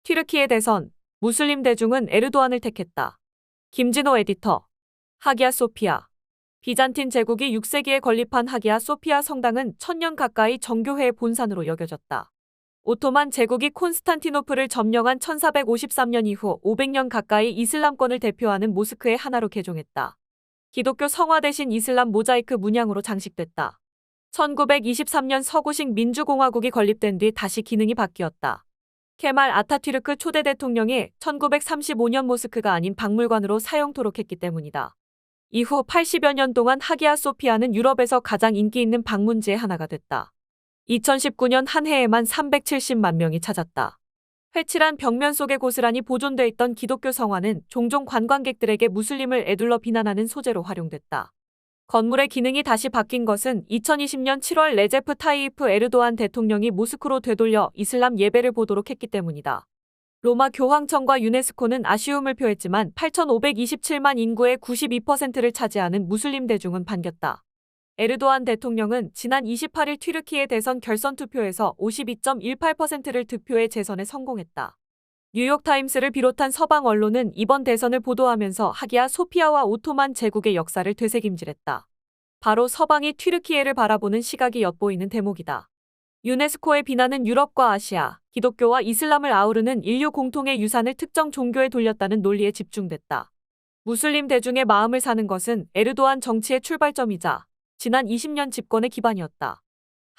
튀르키예 대선, 무슬림 대중은 에르도안을 택했다. 김진호 에디터. 하기야 소피아. 비잔틴 제국이 6세기에 건립한 하기야 소피아 성당은 1000년 가까이 정교회의 본산으로 여겨졌다. 오토만 제국이 콘스탄티노플을 점령한 1453년 이후 500년 가까이 이슬람권을 대표하는 모스크의 하나로 개종했다. 기독교 성화 대신 이슬람 모자이크 문양으로 장식됐다. 1923년 서구식 민주공화국이 건립된 뒤 다시 기능이 바뀌었다. 케말 아타튀르크 초대 대통령이 1935년 모스크가 아닌 박물관으로 사용토록 했기 때문이다. 이후 80여 년 동안 하기야 소피아는 유럽에서 가장 인기 있는 방문지의 하나가 됐다. 2019년 한 해에만 370만 명이 찾았다. 회칠한 벽면 속에 고스란히 보존돼 있던 기독교 성화는 종종 관광객들에게 무슬림을 에둘러 비난하는 소재로 활용됐다. 건물의 기능이 다시 바뀐 것은 2020년 7월 레제프 타이이프 에르도안 대통령이 모스크로 되돌려 이슬람 예배를 보도록 했기 때문이다. 로마 교황청과 유네스코는 아쉬움을 표했지만 8,527만 인구의 92%를 차지하는 무슬림 대중은 반겼다. 에르도안 대통령은 지난 28일 튀르키예 대선 결선 투표에서 52.18%를 득표해 재선에 성공했다. 뉴욕타임스를 비롯한 서방 언론은 이번 대선을 보도하면서 하기야 소피아와 오토만 제국의 역사를 되새김질했다. 바로 서방이 튀르키예를 바라보는 시각이 엿보이는 대목이다. 유네스코의 비난은 유럽과 아시아, 기독교와 이슬람을 아우르는 인류 공통의 유산을 특정 종교에 돌렸다는 논리에 집중됐다. 무슬림 대중의 마음을 사는 것은 에르도안 정치의 출발점이자 지난 20년 집권의 기반이었다.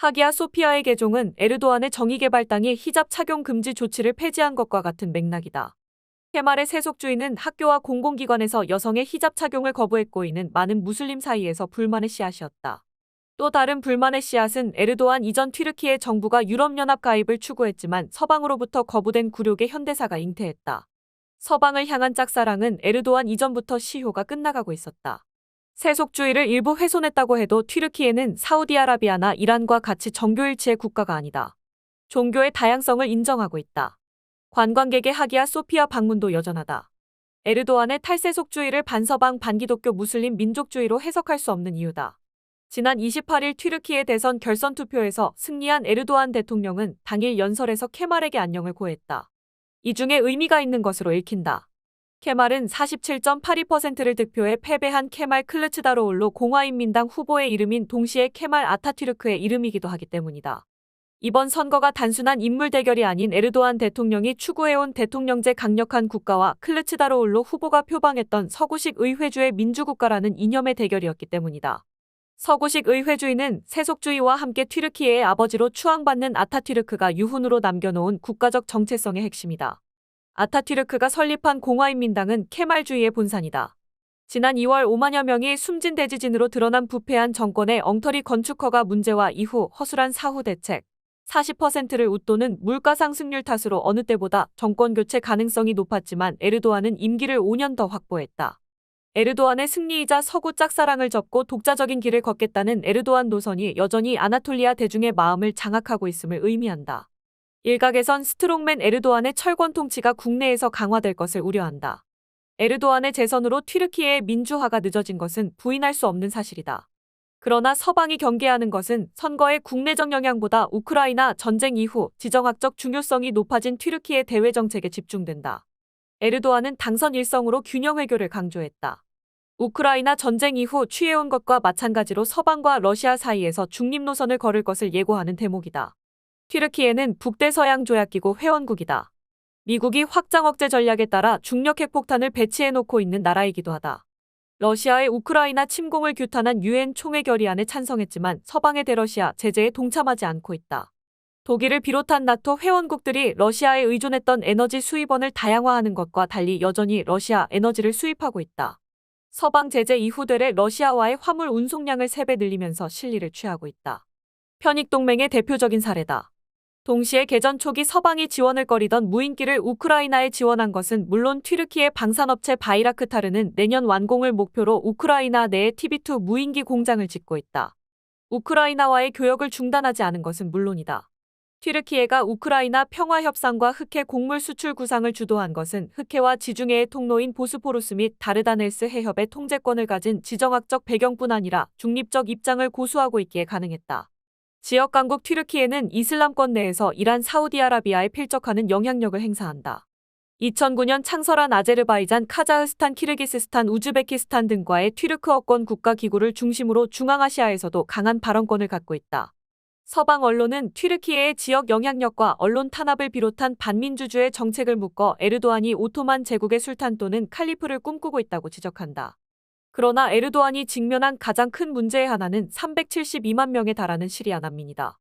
하기야 소피아의 개종은 에르도안의 정의개발당이 히잡 착용 금지 조치를 폐지한 것과 같은 맥락이다. 케말의 세속주의는 학교와 공공기관에서 여성의 히잡 착용을 거부했고 이는 많은 무슬림 사이에서 불만의 씨앗이었다. 또 다른 불만의 씨앗은 에르도안 이전 튀르키예 정부가 유럽연합 가입을 추구했지만 서방으로부터 거부된 굴욕의 현대사가 잉태했다. 서방을 향한 짝사랑은 에르도안 이전부터 시효가 끝나가고 있었다. 세속주의를 일부 훼손했다고 해도 튀르키예는 사우디아라비아나 이란과 같이 정교일치의 국가가 아니다. 종교의 다양성을 인정하고 있다. 관광객의 하기야 소피아 방문도 여전하다. 에르도안의 탈세속주의를 반서방 반기독교 무슬림 민족주의로 해석할 수 없는 이유다. 지난 28일 튀르키예 대선 결선 투표에서 승리한 에르도안 대통령은 당일 연설에서 케말에게 안녕을 고했다. 이 중에 의미가 있는 것으로 읽힌다. 케말은 47.82%를 득표해 패배한 케말 클르츠다로올로 공화인민당 후보의 이름인 동시에 케말 아타튀르크의 이름이기도 하기 때문이다. 이번 선거가 단순한 인물 대결이 아닌 에르도안 대통령이 추구해온 대통령제 강력한 국가와 클르츠다로올로 후보가 표방했던 서구식 의회주의 민주국가라는 이념의 대결이었기 때문이다. 서구식 의회주의는 세속주의와 함께 튀르키예의 아버지로 추앙받는 아타튀르크가 유훈으로 남겨놓은 국가적 정체성의 핵심이다. 아타튀르크가 설립한 공화인민당은 케말주의의 본산이다. 지난 2월 5만여 명이 숨진 대지진으로 드러난 부패한 정권의 엉터리 건축허가 문제와 이후 허술한 사후 대책, 40%를 웃도는 물가 상승률 탓으로 어느 때보다 정권 교체 가능성이 높았지만 에르도안은 임기를 5년 더 확보했다. 에르도안의 승리이자 서구 짝사랑을 접고 독자적인 길을 걷겠다는 에르도안 노선이 여전히 아나톨리아 대중의 마음을 장악하고 있음을 의미한다. 일각에선 스트롱맨 에르도안의 철권 통치가 국내에서 강화될 것을 우려한다. 에르도안의 재선으로 튀르키예의 민주화가 늦어진 것은 부인할 수 없는 사실이다. 그러나 서방이 경계하는 것은 선거의 국내적 영향보다 우크라이나 전쟁 이후 지정학적 중요성이 높아진 튀르키예 대외 정책에 집중된다. 에르도안은 당선 일성으로 균형 외교를 강조했다. 우크라이나 전쟁 이후 취해온 것과 마찬가지로 서방과 러시아 사이에서 중립 노선을 걸을 것을 예고하는 대목이다. 튀르키예는 북대서양 조약기구 회원국이다. 미국이 확장 억제 전략에 따라 중력 핵폭탄을 배치해놓고 있는 나라이기도 하다. 러시아의 우크라이나 침공을 규탄한 유엔 총회 결의안에 찬성했지만 서방의 대러시아 제재에 동참하지 않고 있다. 독일을 비롯한 나토 회원국들이 러시아에 의존했던 에너지 수입원을 다양화하는 것과 달리 여전히 러시아 에너지를 수입하고 있다. 서방 제재 이후 되레 러시아와의 화물 운송량을 3배 늘리면서 실리를 취하고 있다. 편익동맹의 대표적인 사례다. 동시에 개전 초기 서방이 지원을 꺼리던 무인기를 우크라이나에 지원한 것은 물론 튀르키예 방산업체 바이라크타르는 내년 완공을 목표로 우크라이나 내에 TB2 무인기 공장을 짓고 있다. 우크라이나와의 교역을 중단하지 않은 것은 물론이다. 튀르키예가 우크라이나 평화협상과 흑해 곡물 수출 구상을 주도한 것은 흑해와 지중해의 통로인 보스포루스 및 다르다넬스 해협의 통제권을 가진 지정학적 배경뿐 아니라 중립적 입장을 고수하고 있기에 가능했다. 지역 강국 튀르키예는 이슬람권 내에서 이란 사우디아라비아에 필적하는 영향력을 행사한다. 2009년 창설한 아제르바이잔, 카자흐스탄, 키르기스스탄, 우즈베키스탄 등과의 튀르크어권 국가기구를 중심으로 중앙아시아에서도 강한 발언권을 갖고 있다. 서방 언론은 튀르키예의 지역 영향력과 언론 탄압을 비롯한 반민주주의 정책을 묶어 에르도안이 오토만 제국의 술탄 또는 칼리프를 꿈꾸고 있다고 지적한다. 그러나 에르도안이 직면한 가장 큰 문제의 하나는 372만 명에 달하는 시리아 난민이다.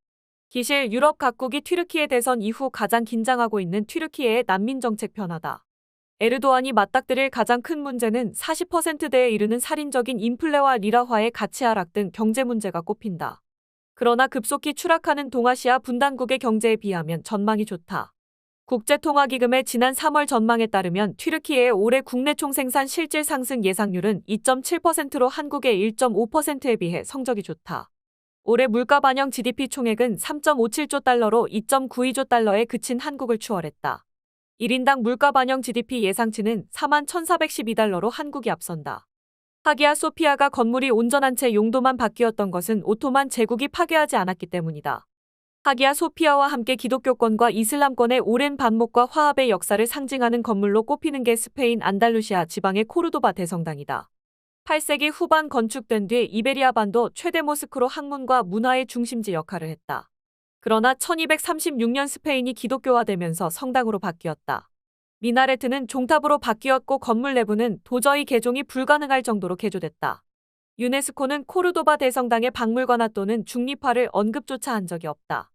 기실 유럽 각국이 튀르키예 대선 이후 가장 긴장하고 있는 튀르키예의 난민 정책 변화다. 에르도안이 맞닥뜨릴 가장 큰 문제는 40%대에 이르는 살인적인 인플레와 리라화의 가치 하락 등 경제 문제가 꼽힌다. 그러나 급속히 추락하는 동아시아 분단국의 경제에 비하면 전망이 좋다. 국제통화기금의 지난 3월 전망에 따르면 튀르키예의 올해 국내 총생산 실질 상승 예상률은 2.7%로 한국의 1.5%에 비해 성적이 좋다. 올해 물가 반영 GDP 총액은 3.57조 달러로 2.92조 달러에 그친 한국을 추월했다. 1인당 물가 반영 GDP 예상치는 41,412달러로 한국이 앞선다. 하기야 소피아가 건물이 온전한 채 용도만 바뀌었던 것은 오토만 제국이 파괴하지 않았기 때문이다. 하기야 소피아와 함께 기독교권과 이슬람권의 오랜 반목과 화합의 역사를 상징하는 건물로 꼽히는 게 스페인 안달루시아 지방의 코르도바 대성당이다. 8세기 후반 건축된 뒤 이베리아 반도 최대 모스크로 학문과 문화의 중심지 역할을 했다. 그러나 1236년 스페인이 기독교화되면서 성당으로 바뀌었다. 미나레트는 종탑으로 바뀌었고 건물 내부는 도저히 개종이 불가능할 정도로 개조됐다. 유네스코는 코르도바 대성당의 박물관화 또는 중립화를 언급조차 한 적이 없다.